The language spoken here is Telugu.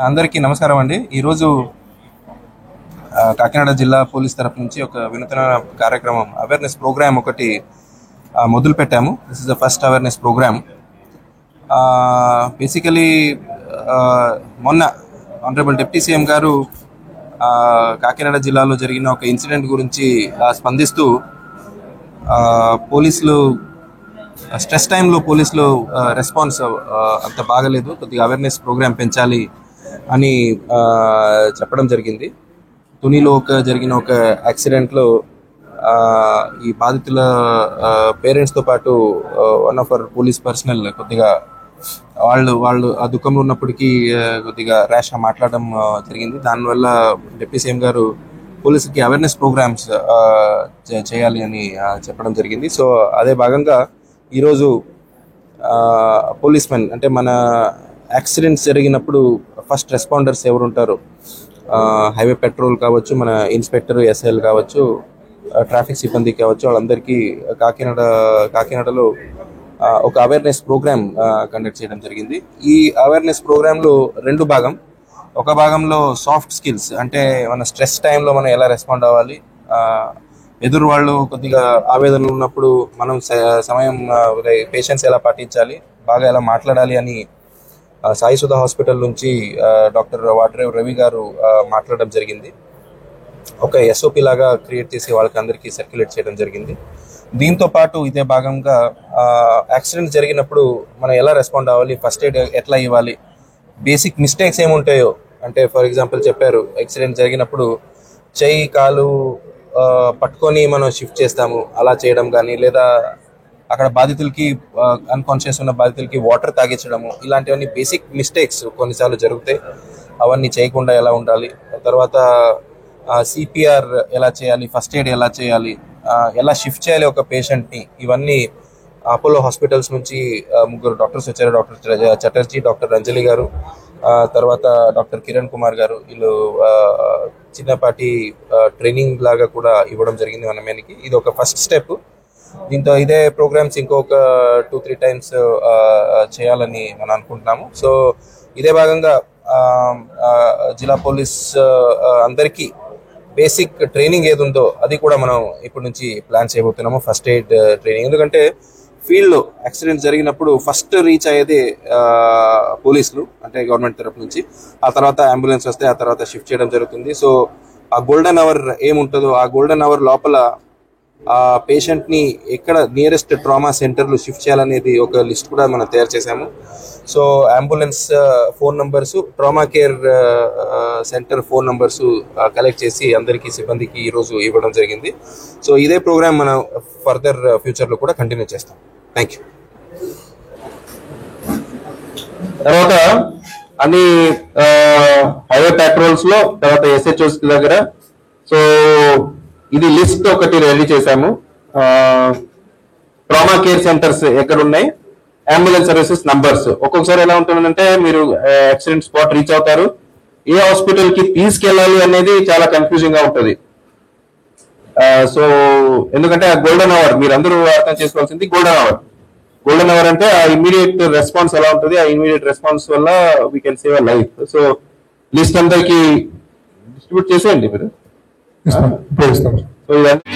అందరికీ నమస్కారం అండి. ఈరోజు కాకినాడ జిల్లా పోలీస్ తరఫు నుంచి ఒక వినూత్న కార్యక్రమం అవేర్నెస్ ప్రోగ్రామ్ ఒకటి మొదలు పెట్టాము. This is the first awareness programme. Basically మొన్న ఆనరబుల్ డిప్యూటీ సీఎం గారు కాకినాడ జిల్లాలో జరిగిన ఒక ఇన్సిడెంట్ గురించి స్పందిస్తూ పోలీసులు స్ట్రెస్ టైంలో పోలీసులు రెస్పాన్స్ అంత బాగలేదు, కొద్దిగా అవేర్నెస్ ప్రోగ్రామ్ పెంచాలి అని చెప్పడం జరిగింది. తునిలో జరిగిన ఒక యాక్సిడెంట్లో ఈ బాధితుల పేరెంట్స్తో పాటు one of our police personnel కొద్దిగా వాళ్ళు ఆ దుఃఖంలో ఉన్నప్పటికీ కొద్దిగా ర్యాష్గా మాట్లాడడం జరిగింది. దానివల్ల డిప్యూటీ సీఎం గారు పోలీసుకి అవేర్నెస్ ప్రోగ్రామ్స్ చేయాలి అని చెప్పడం జరిగింది. సో అదే భాగంగా ఈరోజు పోలీస్ మెన్ అంటే మన యాక్సిడెంట్స్ జరిగినప్పుడు ఫస్ట్ రెస్పాండర్స్ ఎవరు ఉంటారు, హైవే పెట్రోల్ కావచ్చు, మన ఇన్స్పెక్టర్ ఎస్ఐలు కావచ్చు, ట్రాఫిక్ సిబ్బంది కావచ్చు, వాళ్ళందరికీ కాకినాడలో ఒక అవేర్నెస్ ప్రోగ్రామ్ కండక్ట్ చేయడం జరిగింది. ఈ అవేర్నెస్ ప్రోగ్రాంలో రెండు భాగం. ఒక భాగంలో సాఫ్ట్ స్కిల్స్ అంటే మన స్ట్రెస్ టైంలో మనం ఎలా రెస్పాండ్ అవ్వాలి, ఎదురు వాళ్ళు కొద్దిగా ఆవేదనలు ఉన్నప్పుడు మనం సమయం పేషెన్స్ ఎలా పాటించాలి, బాగా ఎలా మాట్లాడాలి అని సాయి సుధా హాస్పిటల్ నుంచి డాక్టర్ వాడ్రేవ్ రవి గారు మాట్లాడడం జరిగింది. ఒక ఎస్ఓపి లాగా క్రియేట్ చేసి వాళ్ళకి అందరికీ సర్క్యులేట్ చేయడం జరిగింది. దీంతో పాటు ఇదే భాగంగా యాక్సిడెంట్ జరిగినప్పుడు మనం ఎలా రెస్పాండ్ అవ్వాలి, ఫస్ట్ ఎయిడ్ ఎట్లా ఇవ్వాలి, బేసిక్ మిస్టేక్స్ ఏముంటాయో అంటే ఫర్ ఎగ్జాంపుల్ చెప్పారు, యాక్సిడెంట్ జరిగినప్పుడు చెయ్యి కాలు పట్టుకొని మనం షిఫ్ట్ చేస్తాము, అలా చేయడం కానీ, లేదా అక్కడ బాధితులకి అన్కాన్షియస్ ఉన్న బాధితులకి వాటర్ తాగించడము, ఇలాంటివన్నీ బేసిక్ మిస్టేక్స్ కొన్నిసార్లు జరుగుతాయి. అవన్నీ చేయకుండా ఎలా ఉండాలి, తర్వాత సిపిఆర్ ఎలా చేయాలి, ఫస్ట్ ఎయిడ్ ఎలా చేయాలి, ఎలా షిఫ్ట్ చేయాలి ఒక పేషెంట్ని, ఇవన్నీ అపోలో హాస్పిటల్స్ నుంచి ముగ్గురు డాక్టర్స్ వచ్చారు. డాక్టర్ చటర్జీ, డాక్టర్ అంజలి గారు, తర్వాత డాక్టర్ కిరణ్ కుమార్ గారు. వీళ్ళు చిన్నపాటి ట్రైనింగ్ లాగా కూడా ఇవ్వడం జరిగింది మన మీదకి. ఇది ఒక ఫస్ట్ స్టెప్. దీంతో ఇదే ప్రోగ్రామ్స్ ఇంకొక 2-3 టైమ్స్ చేయాలని మనం అనుకుంటున్నాము. సో ఇదే భాగంగా జిల్లా పోలీస్ అందరికీ బేసిక్ ట్రైనింగ్ ఏది ఉందో అది కూడా మనం ఇప్పటి నుంచి ప్లాన్ చేయబోతున్నాము, ఫస్ట్ ఎయిడ్ ట్రైనింగ్. ఎందుకంటే ఫీల్డ్లో యాక్సిడెంట్ జరిగినప్పుడు ఫస్ట్ రీచ్ అయ్యేది పోలీసులు అంటే గవర్నమెంట్ తరఫు నుంచి. ఆ తర్వాత అంబులెన్స్ వస్తే ఆ తర్వాత షిఫ్ట్ చేయడం జరుగుతుంది. సో ఆ గోల్డెన్ అవర్ ఏముంటుందో ఆ గోల్డెన్ అవర్ లోపల ఆ పేషెంట్ని ఎక్కడ నియరెస్ట్ ట్రామా సెంటర్లు షిఫ్ట్ చేయాలనేది ఒక లిస్ట్ కూడా మనం తయారు చేశాము. So ambulance phone numbers, trauma care centre phone numbers collect చేసి అందరికీ సిబ్బందికి ఈరోజు ఇవ్వడం జరిగింది. సో ఇదే ప్రోగ్రామ్ మనం ఫర్దర్ ఫ్యూచర్లో కూడా కంటిన్యూ చేస్తాం. Thank you. తర్వాత అన్ని హైవే పెట్రోల్స్ లో తర్వాత ఎస్హెచ్ఓస్ దగ్గర సో ఇది లిస్ట్ ఒకటి రెడీ చేశాము. ట్రామా కేర్ సెంటర్స్ ఎక్కడ ఉన్నాయి, అంబులెన్స్ సర్వీసెస్ నంబర్స్. ఒక్కొక్కసారి ఎలా ఉంటుందంటే మీరు యాక్సిడెంట్ స్పాట్ రీచ్ అవుతారు, ఏ హాస్పిటల్ కి తీసుకెళ్ళాలి అనేది చాలా కన్ఫ్యూజింగ్ గా ఉంటుంది. సో ఎందుకంటే ఆ గోల్డెన్ అవర్ మీరు అందరూ అర్థం చేసుకోవాల్సింది. గోల్డెన్ అవర్ అంటే ఆ ఇమీడియట్ రెస్పాన్స్ ఎలా ఉంటుంది, ఆ ఇమీడియట్ రెస్పాన్స్ వల్ల we can save a life. So list అందరికి డిస్ట్రిబ్యూట్ చేసేయండి మీరు. సో ఇవన్నీ